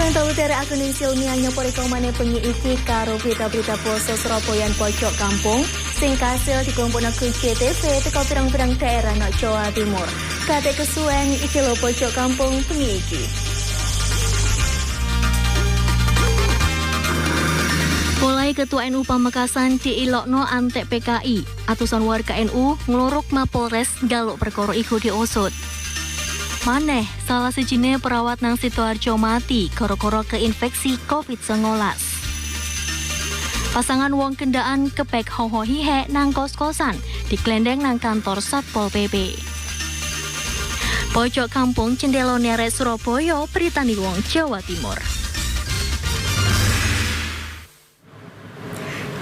Contoh utara akun ilmiah nyopori komane penyi iki karo berita-berita poso Surabayan pojok kampung sing kasil dikumpulna ku CTV teko pirang-pirang daerah nok Jawa Timur. Kate kesuwen iki lho pojok kampung penyi iki. Mulai Ketua NU Pamekasan diilokno antek PKI, atusan warga NU ngluruk Mapolres galuk perkara iku diusut. Maneh, salah sijine perawat nang Sidoarjo mati gara-gara keinfeksi COVID-19. Pasangan wong kendaan kepek hoho-hihe nang kos-kosan diglendeng nang kantor Satpol PP. Pojok kampung Cendelo Nere Surabaya Pritani wong Jawa Timur.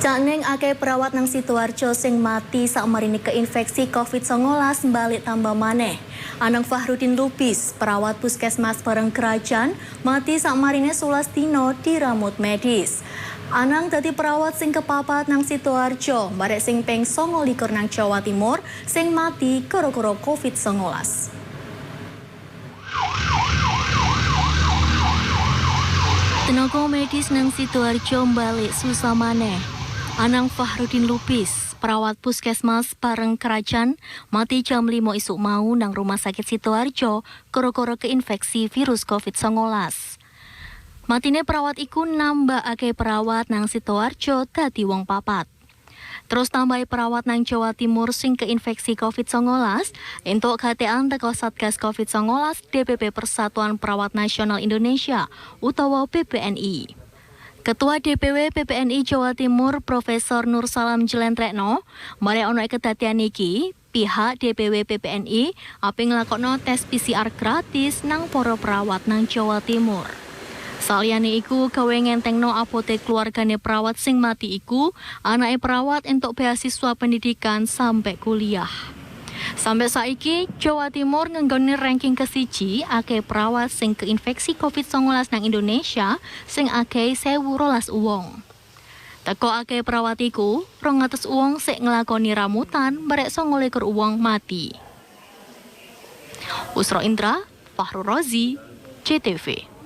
Caneng akeh perawat nang Sidoarjo sing mati sakmarine keinfeksi COVID-19 balik tambah maneh. Anang Fahrudin Lubis, perawat puskesmas Bareng Kerajaan, mati sakmarine 11 dino diramut medis. Anang dadi perawat sing kepapat nang Sidoarjo, barek sing ping 29 nang Jawa Timur, sing mati gara-gara COVID-19. Tenaga medis nang Sidoarjo balik susah maneh. Anang Fahrudin Lubis, perawat puskesmas Bareng Kerajaan, mati jam 5 isuk mau nang rumah sakit Sidoarjo gara-gara keinfeksi virus COVID-19. Matine perawat iku nambahake perawat nang Sidoarjo dadi wong papat. Terus tambahi perawat nang Jawa Timur sing keinfeksi COVID-19 entuk gatean teko Satgas COVID-19 DPP Persatuan Perawat Nasional Indonesia utawa PPNI. Ketua DPW PPNI Jawa Timur Profesor Nur Salam Jelentrekno, mare ono kedadian iki, pihak DPW PPNI ape nglakokno tes PCR gratis nang para perawat nang Jawa Timur. Saliyane iku gawe ngentengno apotek keluargane perawat sing mati iku, anake perawat entuk beasiswa pendidikan sampai kuliah. Sampai saiki, Jawa Timur ngenggoni ranking ke-1 akeh perawat sing keinfeksi COVID-19 nang Indonesia sing akeh 1.012 wong. Teko akeh perawat iku, 200 wong sik nglakoni ramutan, barek 29 wong mati. Usra Indra, Fahru Rozi, CTV.